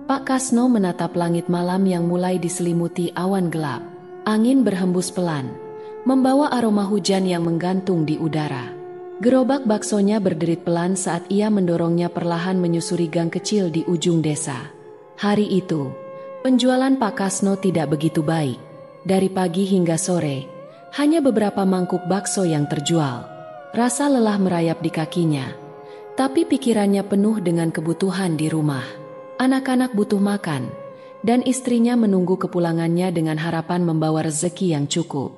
Pak Kasno menatap langit malam yang mulai diselimuti awan gelap. Angin berhembus pelan, membawa aroma hujan yang menggantung di udara. Gerobak baksonya berderit pelan saat ia mendorongnya perlahan menyusuri gang kecil di ujung desa. Hari itu, penjualan Pak Kasno tidak begitu baik. Dari pagi hingga sore, hanya beberapa mangkuk bakso yang terjual. Rasa lelah merayap di kakinya, tapi pikirannya penuh dengan kebutuhan di rumah. Anak-anak butuh makan, dan istrinya menunggu kepulangannya dengan harapan membawa rezeki yang cukup.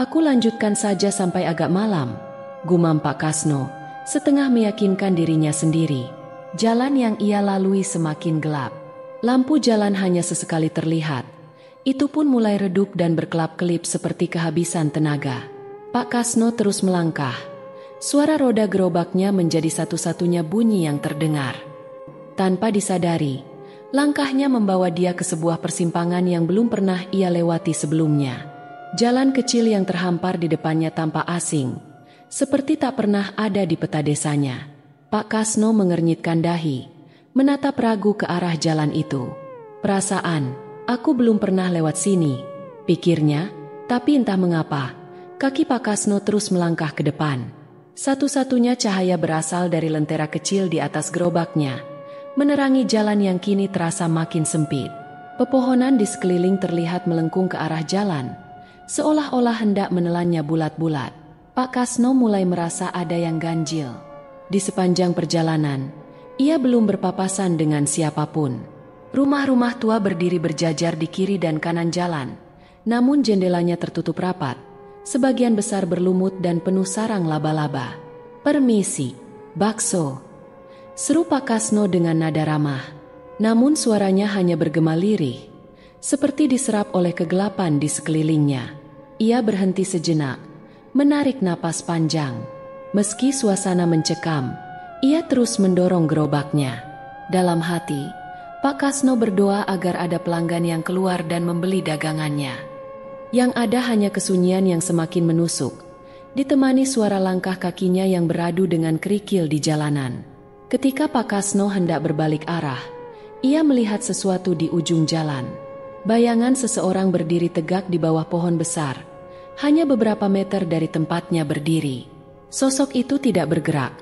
Aku lanjutkan saja sampai agak malam, gumam Pak Kasno, setengah meyakinkan dirinya sendiri. Jalan yang ia lalui semakin gelap. Lampu jalan hanya sesekali terlihat. Itu pun mulai redup dan berkelap-kelip seperti kehabisan tenaga. Pak Kasno terus melangkah. Suara roda gerobaknya menjadi satu-satunya bunyi yang terdengar. Tanpa disadari, langkahnya membawa dia ke sebuah persimpangan yang belum pernah ia lewati sebelumnya. Jalan kecil yang terhampar di depannya tampak asing, seperti tak pernah ada di peta desanya. Pak Kasno mengernyitkan dahi, menatap ragu ke arah jalan itu. Perasaan, aku belum pernah lewat sini, pikirnya, tapi entah mengapa, kaki Pak Kasno terus melangkah ke depan. Satu-satunya cahaya berasal dari lentera kecil di atas gerobaknya, menerangi jalan yang kini terasa makin sempit. Pepohonan di sekeliling terlihat melengkung ke arah jalan, seolah-olah hendak menelannya bulat-bulat. Pak Kasno mulai merasa ada yang ganjil. Di sepanjang perjalanan, ia belum berpapasan dengan siapapun. Rumah-rumah tua berdiri berjajar di kiri dan kanan jalan, namun jendelanya tertutup rapat, sebagian besar berlumut dan penuh sarang laba-laba. "Permisi, bakso," seru Pak Kasno dengan nada ramah. Namun suaranya hanya bergema lirih, seperti diserap oleh kegelapan di sekelilingnya. Ia berhenti sejenak, menarik napas panjang. Meski suasana mencekam, ia terus mendorong gerobaknya. Dalam hati, Pak Kasno berdoa agar ada pelanggan yang keluar dan membeli dagangannya. Yang ada hanya kesunyian yang semakin menusuk, ditemani suara langkah kakinya yang beradu dengan kerikil di jalanan. Ketika Pak Kasno hendak berbalik arah, ia melihat sesuatu di ujung jalan. Bayangan seseorang berdiri tegak di bawah pohon besar, hanya beberapa meter dari tempatnya berdiri. Sosok itu tidak bergerak,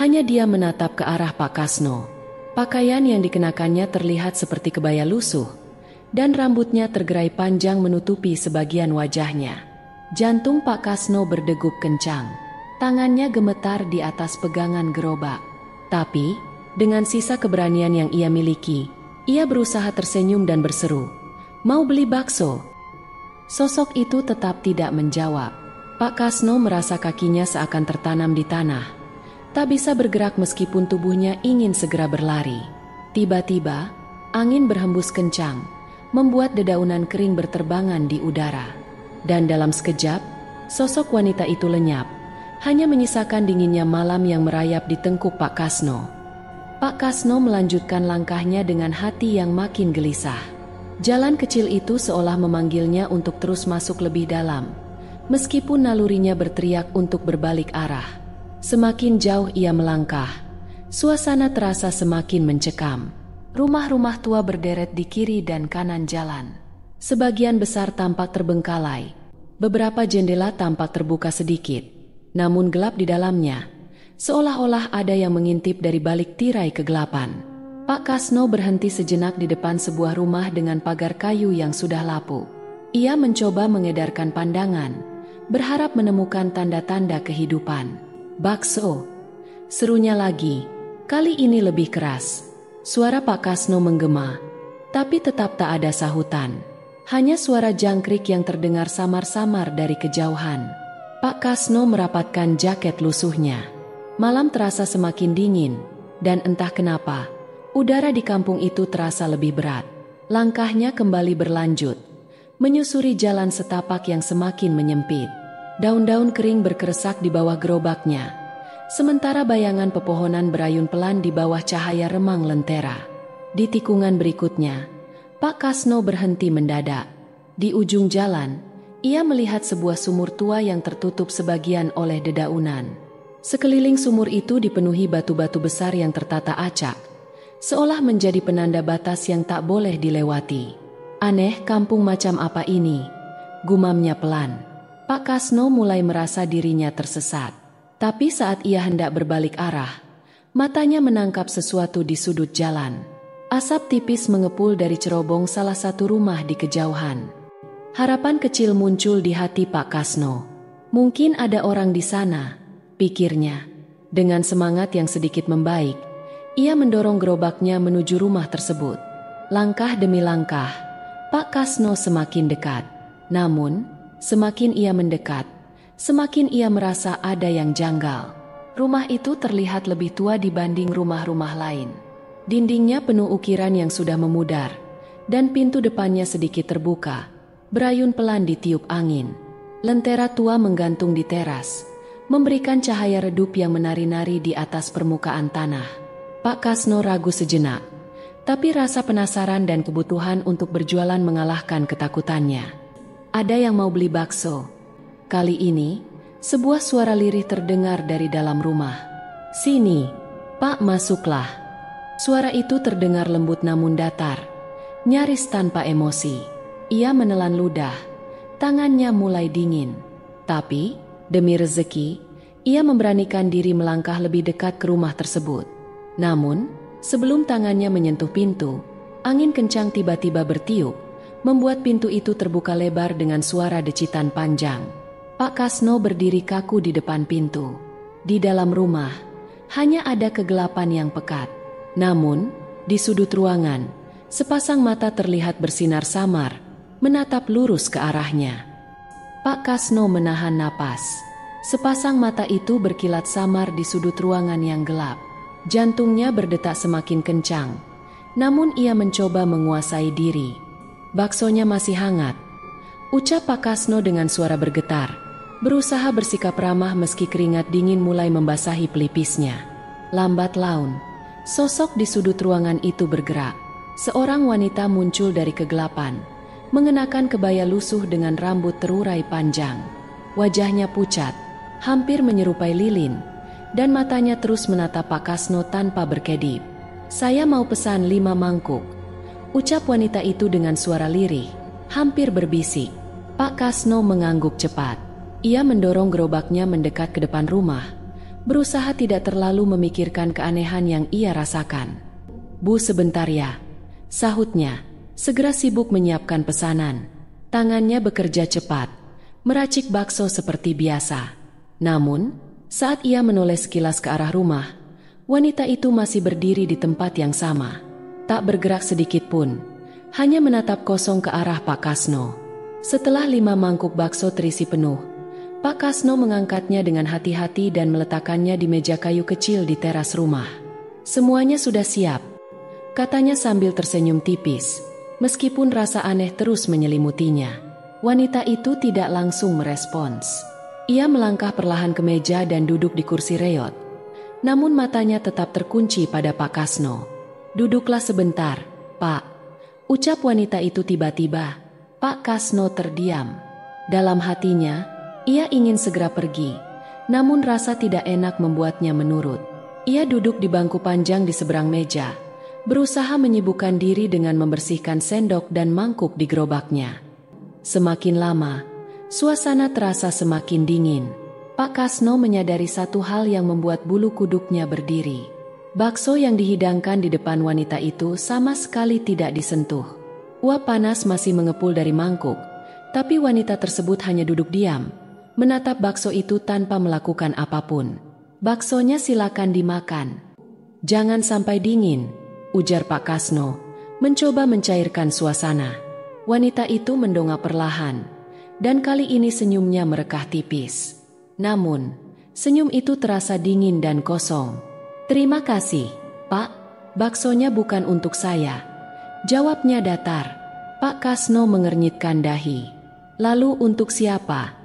hanya dia menatap ke arah Pak Kasno. Pakaian yang dikenakannya terlihat seperti kebaya lusuh, dan rambutnya tergerai panjang menutupi sebagian wajahnya. Jantung Pak Kasno berdegup kencang, tangannya gemetar di atas pegangan gerobak. Tapi, dengan sisa keberanian yang ia miliki, ia berusaha tersenyum dan berseru, "Mau beli bakso?" Sosok itu tetap tidak menjawab. Pak Kasno merasa kakinya seakan tertanam di tanah, tak bisa bergerak meskipun tubuhnya ingin segera berlari. Tiba-tiba, angin berhembus kencang, membuat dedaunan kering berterbangan di udara. Dan dalam sekejap, sosok wanita itu lenyap, hanya menyisakan dinginnya malam yang merayap di tengkuk Pak Kasno. Pak Kasno melanjutkan langkahnya dengan hati yang makin gelisah. Jalan kecil itu seolah memanggilnya untuk terus masuk lebih dalam, meskipun nalurinya berteriak untuk berbalik arah. Semakin jauh ia melangkah, suasana terasa semakin mencekam. Rumah-rumah tua berderet di kiri dan kanan jalan. Sebagian besar tampak terbengkalai, beberapa jendela tampak terbuka sedikit, namun gelap di dalamnya, seolah-olah ada yang mengintip dari balik tirai kegelapan. Pak Kasno berhenti sejenak di depan sebuah rumah dengan pagar kayu yang sudah lapuk. Ia mencoba mengedarkan pandangan, berharap menemukan tanda-tanda kehidupan. "Bakso," serunya lagi, kali ini lebih keras. Suara Pak Kasno menggema, tapi tetap tak ada sahutan. Hanya suara jangkrik yang terdengar samar-samar dari kejauhan. Pak Kasno merapatkan jaket lusuhnya. Malam terasa semakin dingin, dan entah kenapa, udara di kampung itu terasa lebih berat. Langkahnya kembali berlanjut, menyusuri jalan setapak yang semakin menyempit. Daun-daun kering berkeresak di bawah gerobaknya, sementara bayangan pepohonan berayun pelan di bawah cahaya remang lentera. Di tikungan berikutnya, Pak Kasno berhenti mendadak. Di ujung jalan, ia melihat sebuah sumur tua yang tertutup sebagian oleh dedaunan. Sekeliling sumur itu dipenuhi batu-batu besar yang tertata acak, seolah menjadi penanda batas yang tak boleh dilewati. Aneh, kampung macam apa ini? Gumamnya pelan. Pak Kasno mulai merasa dirinya tersesat. Tapi saat ia hendak berbalik arah, matanya menangkap sesuatu di sudut jalan. Asap tipis mengepul dari cerobong salah satu rumah di kejauhan. Harapan kecil muncul di hati Pak Kasno. Mungkin ada orang di sana, pikirnya. Dengan semangat yang sedikit membaik, ia mendorong gerobaknya menuju rumah tersebut. Langkah demi langkah, Pak Kasno semakin dekat. Namun, semakin ia mendekat, semakin ia merasa ada yang janggal. Rumah itu terlihat lebih tua dibanding rumah-rumah lain. Dindingnya penuh ukiran yang sudah memudar, dan pintu depannya sedikit terbuka. Berayun pelan ditiup angin. Lentera tua menggantung di teras, memberikan cahaya redup yang menari-nari di atas permukaan tanah. Pak Kasno ragu sejenak, tapi rasa penasaran dan kebutuhan untuk berjualan mengalahkan ketakutannya. Ada yang mau beli bakso? Kali ini, sebuah suara lirih terdengar dari dalam rumah. Sini, Pak, masuklah. Suara itu terdengar lembut namun datar, nyaris tanpa emosi. Ia menelan ludah, tangannya mulai dingin. Tapi, demi rezeki, ia memberanikan diri melangkah lebih dekat ke rumah tersebut. Namun, sebelum tangannya menyentuh pintu, angin kencang tiba-tiba bertiup, membuat pintu itu terbuka lebar dengan suara decitan panjang. Pak Kasno berdiri kaku di depan pintu. Di dalam rumah, hanya ada kegelapan yang pekat. Namun, di sudut ruangan, sepasang mata terlihat bersinar samar, menatap lurus ke arahnya. Pak Kasno menahan napas. Sepasang mata itu berkilat samar di sudut ruangan yang gelap. Jantungnya berdetak semakin kencang. Namun ia mencoba menguasai diri. Baksonya masih hangat, ucap Pak Kasno dengan suara bergetar, berusaha bersikap ramah meski keringat dingin mulai membasahi pelipisnya. Lambat laun, sosok di sudut ruangan itu bergerak. Seorang wanita muncul dari kegelapan, mengenakan kebaya lusuh dengan rambut terurai panjang. Wajahnya pucat, hampir menyerupai lilin, dan matanya terus menatap Pak Kasno tanpa berkedip. Saya mau pesan 5 mangkuk, ucap wanita itu dengan suara lirih, hampir berbisik. Pak Kasno mengangguk cepat. Ia mendorong gerobaknya mendekat ke depan rumah, berusaha tidak terlalu memikirkan keanehan yang ia rasakan. Bu, sebentar ya, sahutnya, segera sibuk menyiapkan pesanan. Tangannya bekerja cepat, meracik bakso seperti biasa. Namun, saat ia menoleh sekilas ke arah rumah, wanita itu masih berdiri di tempat yang sama, tak bergerak sedikit pun, hanya menatap kosong ke arah Pak Kasno. Setelah 5 mangkuk bakso terisi penuh, Pak Kasno mengangkatnya dengan hati-hati dan meletakkannya di meja kayu kecil di teras rumah. Semuanya sudah siap, katanya sambil tersenyum tipis, meskipun rasa aneh terus menyelimutinya. Wanita itu tidak langsung merespons. Ia melangkah perlahan ke meja dan duduk di kursi reot. Namun matanya tetap terkunci pada Pak Kasno. Duduklah sebentar, Pak, ucap wanita itu tiba-tiba. Pak Kasno terdiam. Dalam hatinya, ia ingin segera pergi, namun rasa tidak enak membuatnya menurut. Ia duduk di bangku panjang di seberang meja, berusaha menyibukkan diri dengan membersihkan sendok dan mangkuk di gerobaknya. Semakin lama, suasana terasa semakin dingin. Pak Kasno menyadari satu hal yang membuat bulu kuduknya berdiri. Bakso yang dihidangkan di depan wanita itu sama sekali tidak disentuh. Uap panas masih mengepul dari mangkuk, tapi wanita tersebut hanya duduk diam, menatap bakso itu tanpa melakukan apapun. Baksonya silakan dimakan. Jangan sampai dingin, ujar Pak Kasno, mencoba mencairkan suasana. Wanita itu mendongak perlahan, dan kali ini senyumnya merekah tipis. Namun, senyum itu terasa dingin dan kosong. Terima kasih, Pak, baksonya bukan untuk saya, jawabnya datar. Pak Kasno mengernyitkan dahi. Lalu untuk siapa?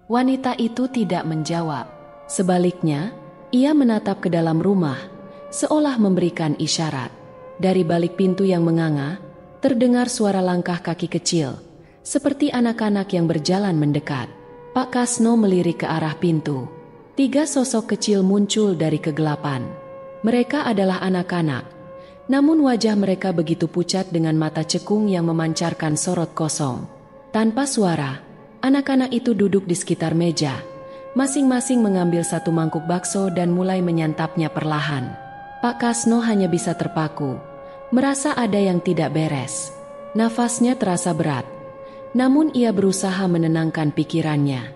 Wanita itu tidak menjawab. Sebaliknya, ia menatap ke dalam rumah, seolah memberikan isyarat. Dari balik pintu yang menganga, terdengar suara langkah kaki kecil, seperti anak-anak yang berjalan mendekat. Pak Kasno melirik ke arah pintu. 3 sosok kecil muncul dari kegelapan. Mereka adalah anak-anak, Namun wajah mereka begitu pucat dengan mata cekung yang memancarkan sorot kosong. Tanpa suara, anak-anak itu duduk di sekitar meja. Masing-masing mengambil satu mangkuk bakso dan mulai menyantapnya perlahan. Pak Kasno hanya bisa terpaku, merasa ada yang tidak beres. Nafasnya terasa berat, namun ia berusaha menenangkan pikirannya.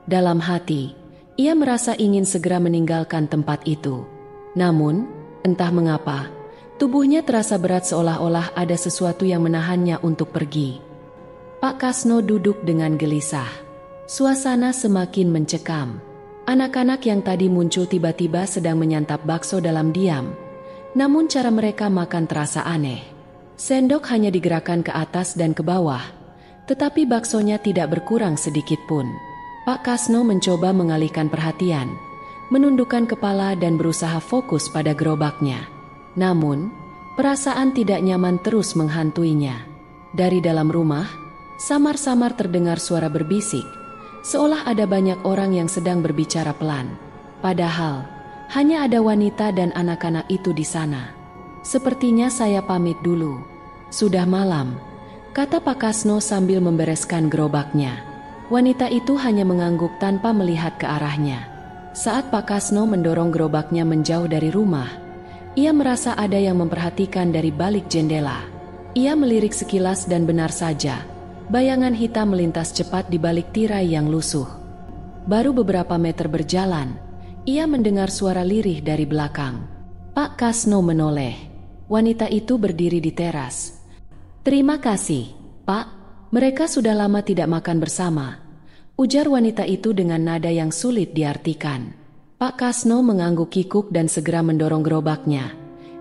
Dalam hati, ia merasa ingin segera meninggalkan tempat itu. Namun, entah mengapa, tubuhnya terasa berat seolah-olah ada sesuatu yang menahannya untuk pergi. Pak Kasno duduk dengan gelisah. Suasana semakin mencekam. Anak-anak yang tadi muncul tiba-tiba sedang menyantap bakso dalam diam. Namun cara mereka makan terasa aneh. Sendok hanya digerakkan ke atas dan ke bawah, tetapi baksonya tidak berkurang sedikit pun. Pak Kasno mencoba mengalihkan perhatian, menundukkan kepala dan berusaha fokus pada gerobaknya. Namun, perasaan tidak nyaman terus menghantuinya. Dari dalam rumah, samar-samar terdengar suara berbisik, seolah ada banyak orang yang sedang berbicara pelan. Padahal, hanya ada wanita dan anak-anak itu di sana. Sepertinya saya pamit dulu. Sudah malam, kata Pak Kasno sambil membereskan gerobaknya. Wanita itu hanya mengangguk tanpa melihat ke arahnya. Saat Pak Kasno mendorong gerobaknya menjauh dari rumah, ia merasa ada yang memperhatikan dari balik jendela. Ia melirik sekilas dan benar saja, bayangan hitam melintas cepat di balik tirai yang lusuh. Baru beberapa meter berjalan, ia mendengar suara lirih dari belakang. Pak Kasno menoleh. Wanita itu berdiri di teras. "Terima kasih, Pak. Mereka sudah lama tidak makan bersama," ujar wanita itu dengan nada yang sulit diartikan. Pak Kasno mengangguk kikuk dan segera mendorong gerobaknya,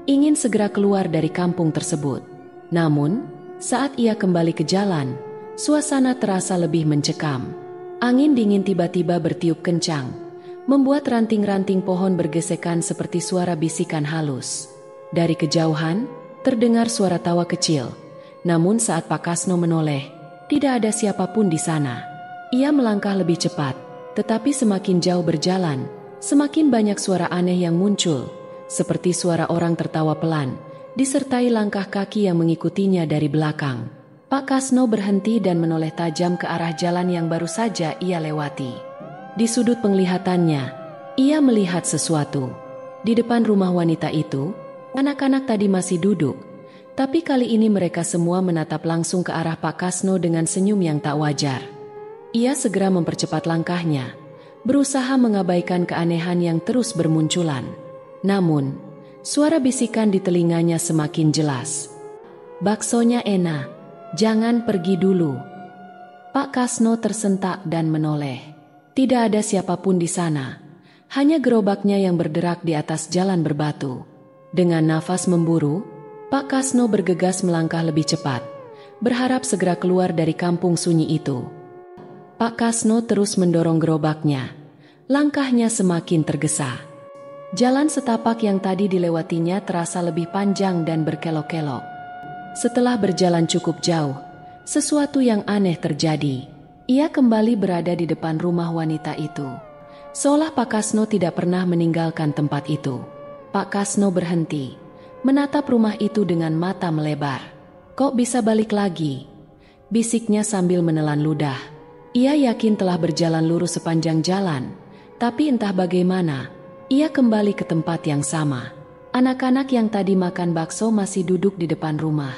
ingin segera keluar dari kampung tersebut. Namun, saat ia kembali ke jalan, suasana terasa lebih mencekam. Angin dingin tiba-tiba bertiup kencang, membuat ranting-ranting pohon bergesekan seperti suara bisikan halus. Dari kejauhan, terdengar suara tawa kecil. Namun saat Pak Kasno menoleh, tidak ada siapapun di sana. Ia melangkah lebih cepat, tetapi semakin jauh berjalan, semakin banyak suara aneh yang muncul, seperti suara orang tertawa pelan, disertai langkah kaki yang mengikutinya dari belakang. Pak Kasno berhenti dan menoleh tajam ke arah jalan yang baru saja ia lewati. Di sudut penglihatannya, ia melihat sesuatu. Di depan rumah wanita itu, anak-anak tadi masih duduk, tapi kali ini mereka semua menatap langsung ke arah Pak Kasno dengan senyum yang tak wajar. Ia segera mempercepat langkahnya, berusaha mengabaikan keanehan yang terus bermunculan. Namun, suara bisikan di telinganya semakin jelas. "Baksonya enak. Jangan pergi dulu." Pak Kasno tersentak dan menoleh. Tidak ada siapapun di sana, hanya gerobaknya yang berderak di atas jalan berbatu. Dengan nafas memburu, Pak Kasno bergegas melangkah lebih cepat, berharap segera keluar dari kampung sunyi itu. Pak Kasno terus mendorong gerobaknya. Langkahnya semakin tergesa. Jalan setapak yang tadi dilewatinya terasa lebih panjang dan berkelok-kelok. Setelah berjalan cukup jauh, sesuatu yang aneh terjadi. Ia kembali berada di depan rumah wanita itu. Seolah Pak Kasno tidak pernah meninggalkan tempat itu. Pak Kasno berhenti, menatap rumah itu dengan mata melebar. "Kok bisa balik lagi?" bisiknya sambil menelan ludah. Ia yakin telah berjalan lurus sepanjang jalan, tapi entah bagaimana, ia kembali ke tempat yang sama. Anak-anak yang tadi makan bakso masih duduk di depan rumah.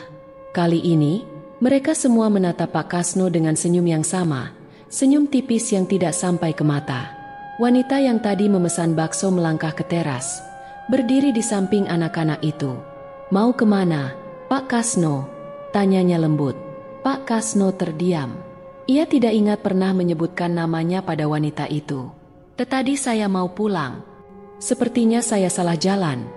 Kali ini, mereka semua menatap Pak Kasno dengan senyum yang sama, senyum tipis yang tidak sampai ke mata. Wanita yang tadi memesan bakso melangkah ke teras, berdiri di samping anak-anak itu. "Mau kemana, Pak Kasno?" tanyanya lembut. Pak Kasno terdiam. Ia tidak ingat pernah menyebutkan namanya pada wanita itu. "Tadi saya mau pulang. Sepertinya saya salah jalan,"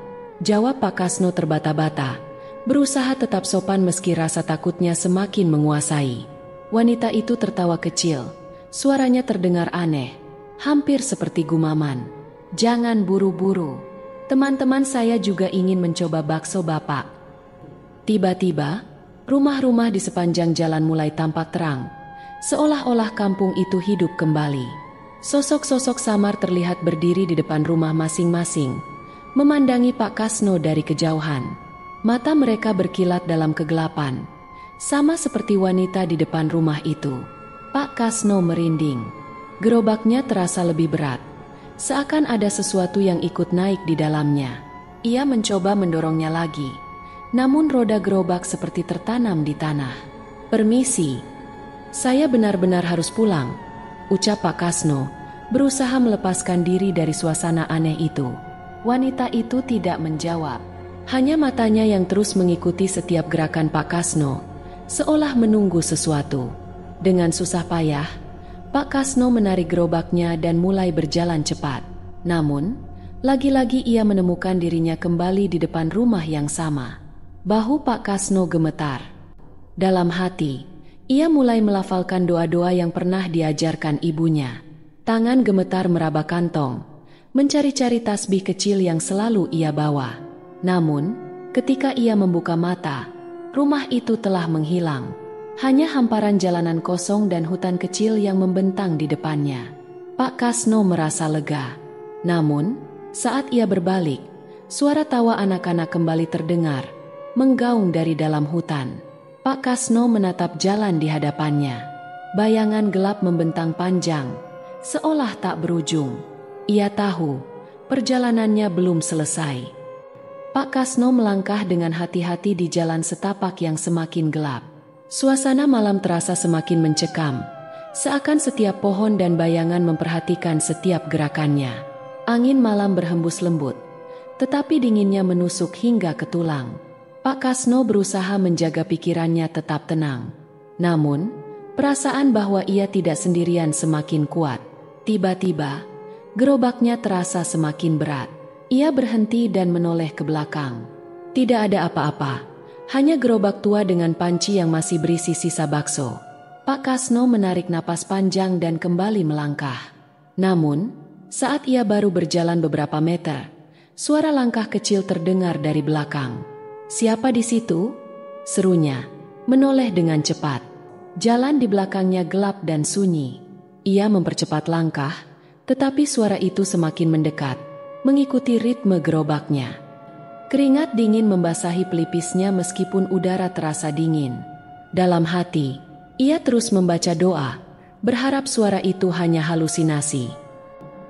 jawab Pak Kasno terbata-bata, berusaha tetap sopan meski rasa takutnya semakin menguasai. Wanita itu tertawa kecil, suaranya terdengar aneh, hampir seperti gumaman. "Jangan buru-buru. Teman-teman saya juga ingin mencoba bakso Bapak." Tiba-tiba, rumah-rumah di sepanjang jalan mulai tampak terang, seolah-olah kampung itu hidup kembali. Sosok-sosok samar terlihat berdiri di depan rumah masing-masing, memandangi Pak Kasno dari kejauhan. Mata mereka berkilat dalam kegelapan, sama seperti wanita di depan rumah itu. Pak Kasno merinding. Gerobaknya terasa lebih berat, seakan ada sesuatu yang ikut naik di dalamnya. Ia mencoba mendorongnya lagi, namun roda gerobak seperti tertanam di tanah. "Permisi, saya benar-benar harus pulang," ucap Pak Kasno, berusaha melepaskan diri dari suasana aneh itu. Wanita itu tidak menjawab. Hanya matanya yang terus mengikuti setiap gerakan Pak Kasno, seolah menunggu sesuatu. Dengan susah payah, Pak Kasno menarik gerobaknya dan mulai berjalan cepat. Namun, lagi-lagi ia menemukan dirinya kembali di depan rumah yang sama. Bahu Pak Kasno gemetar. Dalam hati, ia mulai melafalkan doa-doa yang pernah diajarkan ibunya. Tangan gemetar meraba kantong, mencari-cari tasbih kecil yang selalu ia bawa. Namun, ketika ia membuka mata, rumah itu telah menghilang. Hanya hamparan jalanan kosong dan hutan kecil yang membentang di depannya. Pak Kasno merasa lega. Namun, saat ia berbalik, suara tawa anak-anak kembali terdengar, menggaung dari dalam hutan. Pak Kasno menatap jalan di hadapannya. Bayangan gelap membentang panjang, seolah tak berujung. Ia tahu, perjalanannya belum selesai. Pak Kasno melangkah dengan hati-hati di jalan setapak yang semakin gelap. Suasana malam terasa semakin mencekam, seakan setiap pohon dan bayangan memperhatikan setiap gerakannya. Angin malam berhembus lembut, tetapi dinginnya menusuk hingga ke tulang. Pak Kasno berusaha menjaga pikirannya tetap tenang. Namun, perasaan bahwa ia tidak sendirian semakin kuat. Tiba-tiba, gerobaknya terasa semakin berat. Ia berhenti dan menoleh ke belakang. Tidak ada apa-apa, hanya gerobak tua dengan panci yang masih berisi sisa bakso. Pak Kasno menarik napas panjang dan kembali melangkah. Namun, saat ia baru berjalan beberapa meter, suara langkah kecil terdengar dari belakang. "Siapa di situ?" serunya, menoleh dengan cepat. Jalan di belakangnya gelap dan sunyi. Ia mempercepat langkah, tetapi suara itu semakin mendekat, mengikuti ritme gerobaknya. Keringat dingin membasahi pelipisnya meskipun udara terasa dingin. Dalam hati, ia terus membaca doa, berharap suara itu hanya halusinasi.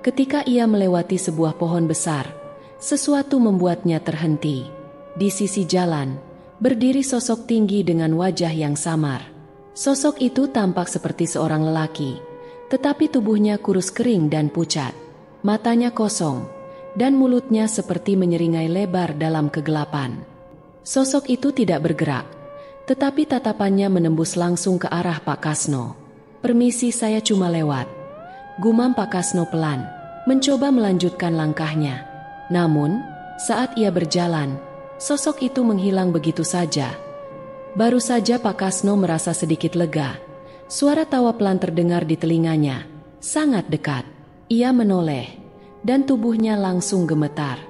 Ketika ia melewati sebuah pohon besar, sesuatu membuatnya terhenti. Di sisi jalan, berdiri sosok tinggi dengan wajah yang samar. Sosok itu tampak seperti seorang lelaki, tetapi tubuhnya kurus kering dan pucat. Matanya kosong, dan mulutnya seperti menyeringai lebar dalam kegelapan. Sosok itu tidak bergerak, tetapi tatapannya menembus langsung ke arah Pak Kasno. "Permisi, saya cuma lewat," gumam Pak Kasno pelan, mencoba melanjutkan langkahnya. Namun, saat ia berjalan, sosok itu menghilang begitu saja. Baru saja Pak Kasno merasa sedikit lega. Suara tawa pelan terdengar di telinganya, sangat dekat. Ia menoleh, dan tubuhnya langsung gemetar.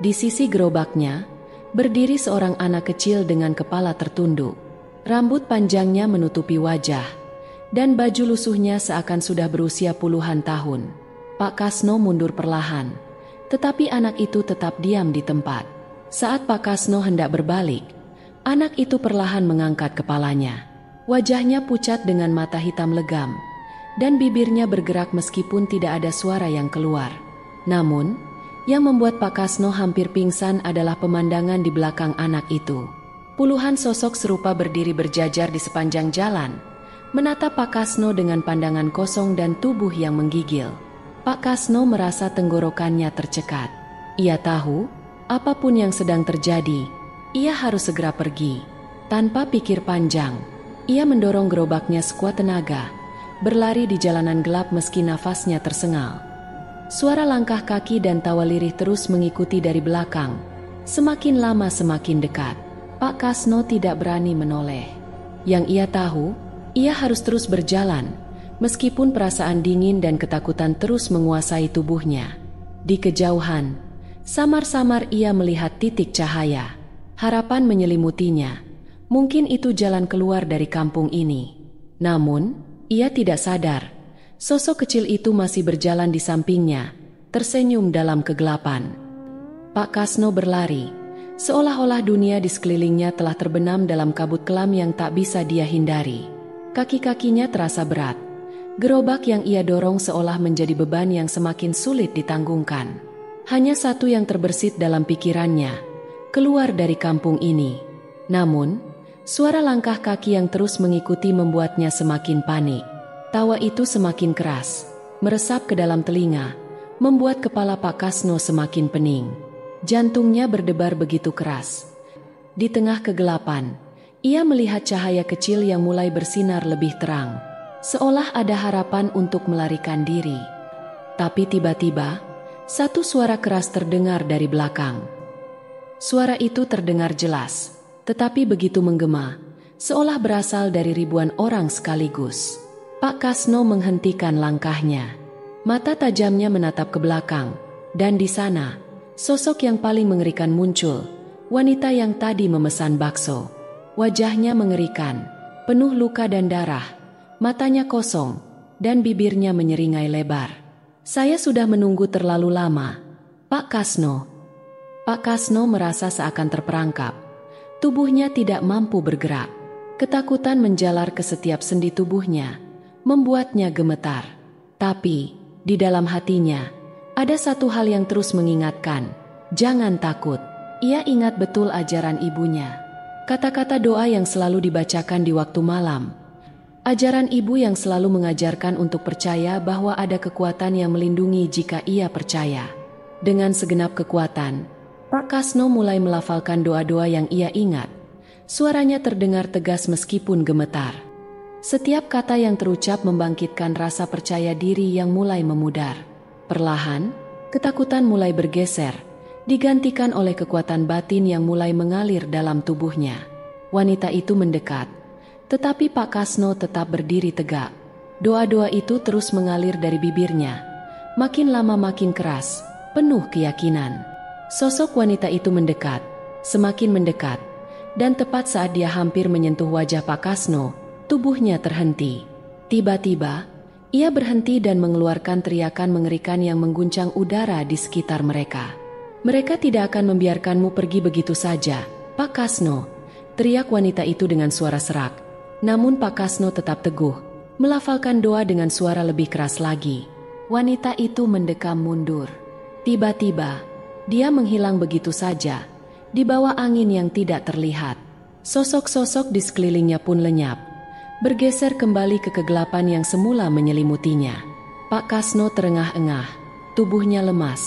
Di sisi gerobaknya, berdiri seorang anak kecil dengan kepala tertunduk. Rambut panjangnya menutupi wajah, dan baju lusuhnya seakan sudah berusia puluhan tahun. Pak Kasno mundur perlahan, tetapi anak itu tetap diam di tempat. Saat Pak Kasno hendak berbalik, anak itu perlahan mengangkat kepalanya. Wajahnya pucat dengan mata hitam legam, dan bibirnya bergerak meskipun tidak ada suara yang keluar. Namun, yang membuat Pak Kasno hampir pingsan adalah pemandangan di belakang anak itu. Puluhan sosok serupa berdiri berjajar di sepanjang jalan, menatap Pak Kasno dengan pandangan kosong dan tubuh yang menggigil. Pak Kasno merasa tenggorokannya tercekat. Ia tahu, apapun yang sedang terjadi, ia harus segera pergi. Tanpa pikir panjang, ia mendorong gerobaknya sekuat tenaga, berlari di jalanan gelap meski nafasnya tersengal. Suara langkah kaki dan tawa lirih terus mengikuti dari belakang. Semakin lama semakin dekat. Pak Kasno tidak berani menoleh. Yang ia tahu, ia harus terus berjalan, meskipun perasaan dingin dan ketakutan terus menguasai tubuhnya. Di kejauhan, samar-samar ia melihat titik cahaya. Harapan menyelimutinya. Mungkin itu jalan keluar dari kampung ini. Namun, ia tidak sadar. Sosok kecil itu masih berjalan di sampingnya, tersenyum dalam kegelapan. Pak Kasno berlari, Seolah-olah dunia di sekelilingnya telah terbenam dalam kabut kelam yang tak bisa dia hindari. Kaki-kakinya terasa berat. Gerobak yang ia dorong seolah menjadi beban yang semakin sulit ditanggungkan. Hanya satu yang terbersit dalam pikirannya, keluar dari kampung ini. Namun, suara langkah kaki yang terus mengikuti membuatnya semakin panik. Tawa itu semakin keras, meresap ke dalam telinga, membuat kepala Pak Kasno semakin pening. Jantungnya berdebar begitu keras. Di tengah kegelapan, ia melihat cahaya kecil yang mulai bersinar lebih terang, seolah ada harapan untuk melarikan diri. Tapi tiba-tiba, satu suara keras terdengar dari belakang. Suara itu terdengar jelas, tetapi begitu menggema, seolah berasal dari ribuan orang sekaligus. Pak Kasno menghentikan langkahnya. Mata tajamnya menatap ke belakang, dan di sana, sosok yang paling mengerikan muncul, wanita yang tadi memesan bakso. Wajahnya mengerikan, penuh luka dan darah, matanya kosong, dan bibirnya menyeringai lebar. "Saya sudah menunggu terlalu lama, Pak Kasno." Pak Kasno merasa seakan terperangkap. Tubuhnya tidak mampu bergerak. Ketakutan menjalar ke setiap sendi tubuhnya, membuatnya gemetar. Tapi, di dalam hatinya, ada satu hal yang terus mengingatkan, jangan takut. Ia ingat betul ajaran ibunya. Kata-kata doa yang selalu dibacakan di waktu malam. Ajaran ibu yang selalu mengajarkan untuk percaya bahwa ada kekuatan yang melindungi jika ia percaya. Dengan segenap kekuatan, Pak Kasno mulai melafalkan doa-doa yang ia ingat. Suaranya terdengar tegas meskipun gemetar. Setiap kata yang terucap membangkitkan rasa percaya diri yang mulai memudar. Perlahan, ketakutan mulai bergeser, digantikan oleh kekuatan batin yang mulai mengalir dalam tubuhnya. Wanita itu mendekat, tetapi Pak Kasno tetap berdiri tegak. Doa-doa itu terus mengalir dari bibirnya, makin lama makin keras, penuh keyakinan. Sosok wanita itu mendekat, semakin mendekat, dan tepat saat dia hampir menyentuh wajah Pak Kasno, tubuhnya terhenti. Tiba-tiba, ia berhenti dan mengeluarkan teriakan mengerikan yang mengguncang udara di sekitar mereka. "Mereka tidak akan membiarkanmu pergi begitu saja, Pak Kasno," teriak wanita itu dengan suara serak. Namun Pak Kasno tetap teguh, melafalkan doa dengan suara lebih keras lagi. Wanita itu mendekam mundur. Tiba-tiba, dia menghilang begitu saja, di bawah angin yang tidak terlihat. Sosok-sosok di sekelilingnya pun lenyap, bergeser kembali ke kegelapan yang semula menyelimutinya. Pak Kasno terengah-engah, tubuhnya lemas,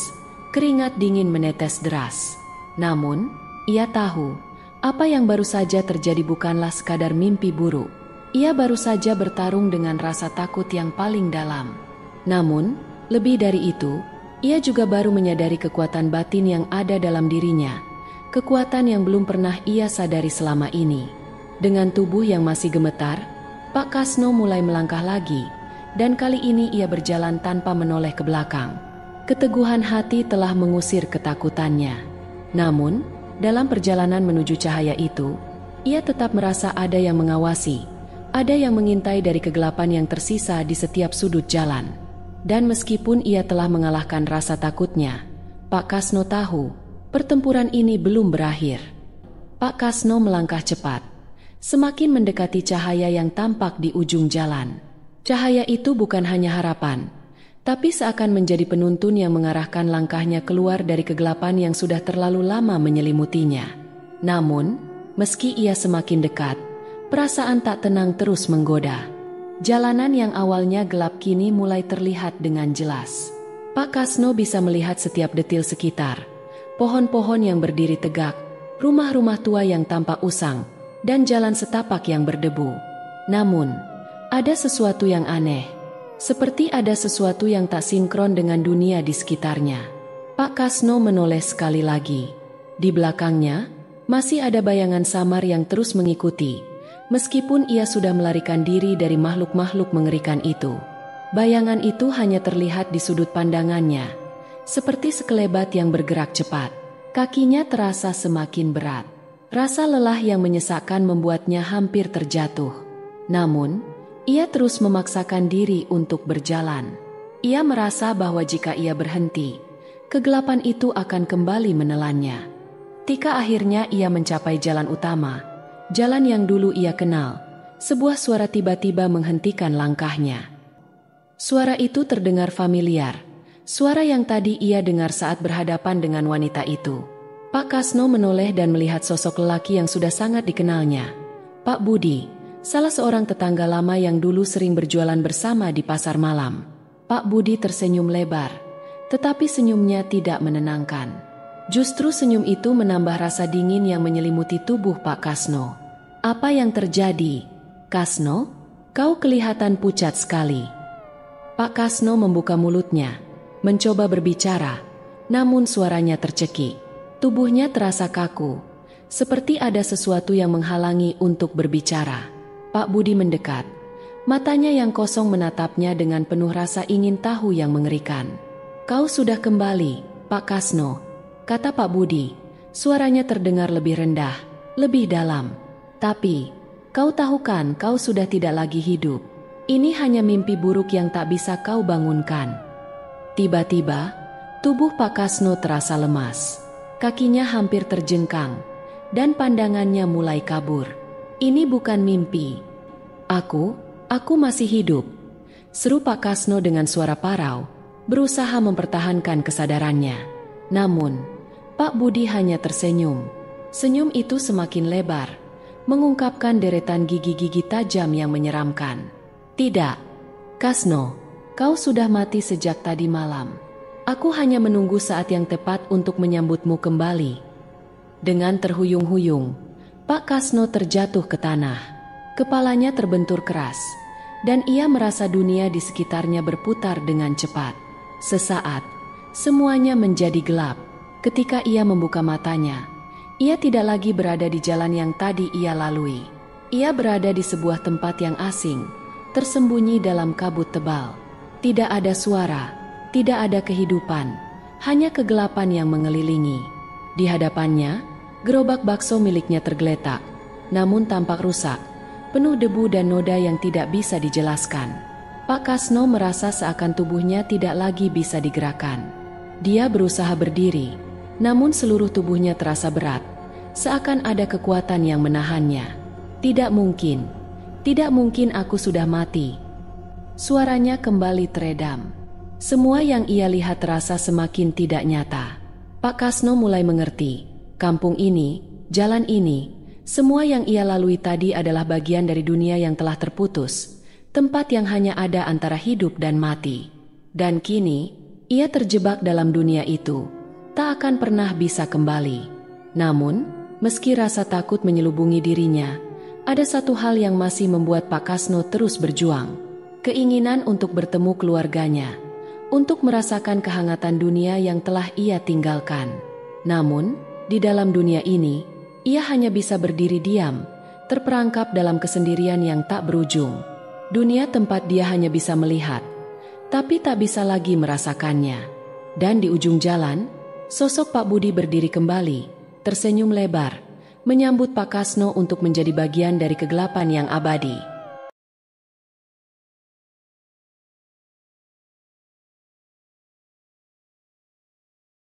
keringat dingin menetes deras. Namun, ia tahu, apa yang baru saja terjadi bukanlah sekadar mimpi buruk. Ia baru saja bertarung dengan rasa takut yang paling dalam. Namun, lebih dari itu, ia juga baru menyadari kekuatan batin yang ada dalam dirinya, kekuatan yang belum pernah ia sadari selama ini. Dengan tubuh yang masih gemetar, Pak Kasno mulai melangkah lagi, dan kali ini ia berjalan tanpa menoleh ke belakang. Keteguhan hati telah mengusir ketakutannya. Namun, dalam perjalanan menuju cahaya itu, ia tetap merasa ada yang mengawasi, ada yang mengintai dari kegelapan yang tersisa di setiap sudut jalan. Dan meskipun ia telah mengalahkan rasa takutnya, Pak Kasno tahu, pertempuran ini belum berakhir. Pak Kasno melangkah cepat, semakin mendekati cahaya yang tampak di ujung jalan. Cahaya itu bukan hanya harapan, tapi seakan menjadi penuntun yang mengarahkan langkahnya keluar dari kegelapan yang sudah terlalu lama menyelimutinya. Namun, meski ia semakin dekat, perasaan tak tenang terus menggoda. Jalanan yang awalnya gelap kini mulai terlihat dengan jelas. Pak Kasno bisa melihat setiap detil sekitar, pohon-pohon yang berdiri tegak, rumah-rumah tua yang tampak usang, dan jalan setapak yang berdebu. Namun, ada sesuatu yang aneh. Seperti ada sesuatu yang tak sinkron dengan dunia di sekitarnya. Pak Kasno menoleh sekali lagi. Di belakangnya, masih ada bayangan samar yang terus mengikuti, meskipun ia sudah melarikan diri dari makhluk-makhluk mengerikan itu. Bayangan itu hanya terlihat di sudut pandangannya, seperti sekelebat yang bergerak cepat. Kakinya terasa semakin berat. Rasa lelah yang menyesakkan membuatnya hampir terjatuh. Namun, ia terus memaksakan diri untuk berjalan. Ia merasa bahwa jika ia berhenti, kegelapan itu akan kembali menelannya. Ketika akhirnya ia mencapai jalan utama, jalan yang dulu ia kenal, sebuah suara tiba-tiba menghentikan langkahnya. Suara itu terdengar familiar, suara yang tadi ia dengar saat berhadapan dengan wanita itu. Pak Kasno menoleh dan melihat sosok lelaki yang sudah sangat dikenalnya. Pak Budi, salah seorang tetangga lama yang dulu sering berjualan bersama di pasar malam. Pak Budi tersenyum lebar, tetapi senyumnya tidak menenangkan. Justru senyum itu menambah rasa dingin yang menyelimuti tubuh Pak Kasno. Apa yang terjadi? Kasno, kau kelihatan pucat sekali. Pak Kasno membuka mulutnya, mencoba berbicara, namun suaranya tercekik. Tubuhnya terasa kaku, seperti ada sesuatu yang menghalangi untuk berbicara. Pak Budi mendekat, matanya yang kosong menatapnya dengan penuh rasa ingin tahu yang mengerikan. Kau sudah kembali, Pak Kasno, kata Pak Budi. Suaranya terdengar lebih rendah, lebih dalam. Tapi, kau tahu kan kau sudah tidak lagi hidup. Ini hanya mimpi buruk yang tak bisa kau bangunkan. Tiba-tiba, tubuh Pak Kasno terasa lemas. Kakinya hampir terjengkang, dan pandangannya mulai kabur. Ini bukan mimpi. Aku masih hidup, seru Pak Kasno dengan suara parau, berusaha mempertahankan kesadarannya. Namun, Pak Budi hanya tersenyum. Senyum itu semakin lebar, mengungkapkan deretan gigi-gigi tajam yang menyeramkan. Tidak, Kasno, kau sudah mati sejak tadi malam. Aku hanya menunggu saat yang tepat untuk menyambutmu kembali. Dengan terhuyung-huyung, Pak Kasno terjatuh ke tanah. Kepalanya terbentur keras, dan ia merasa dunia di sekitarnya berputar dengan cepat. Sesaat, semuanya menjadi gelap. Ketika ia membuka matanya, ia tidak lagi berada di jalan yang tadi ia lalui. Ia berada di sebuah tempat yang asing, tersembunyi dalam kabut tebal. Tidak ada suara, tidak ada kehidupan, hanya kegelapan yang mengelilingi. Di hadapannya, gerobak bakso miliknya tergeletak, namun tampak rusak, penuh debu dan noda yang tidak bisa dijelaskan. Pak Kasno merasa seakan tubuhnya tidak lagi bisa digerakkan. Dia berusaha berdiri, namun seluruh tubuhnya terasa berat, seakan ada kekuatan yang menahannya. Tidak mungkin aku sudah mati. Suaranya kembali teredam. Semua yang ia lihat terasa semakin tidak nyata. Pak Kasno mulai mengerti, kampung ini, jalan ini, semua yang ia lalui tadi adalah bagian dari dunia yang telah terputus, tempat yang hanya ada antara hidup dan mati. Dan kini, ia terjebak dalam dunia itu, tak akan pernah bisa kembali. Namun, meski rasa takut menyelubungi dirinya, ada satu hal yang masih membuat Pak Kasno terus berjuang. Keinginan untuk bertemu keluarganya, untuk merasakan kehangatan dunia yang telah ia tinggalkan. Namun, di dalam dunia ini, ia hanya bisa berdiri diam, terperangkap dalam kesendirian yang tak berujung. Dunia tempat dia hanya bisa melihat, tapi tak bisa lagi merasakannya. Dan di ujung jalan, sosok Pak Budi berdiri kembali, tersenyum lebar, menyambut Pak Kasno untuk menjadi bagian dari kegelapan yang abadi.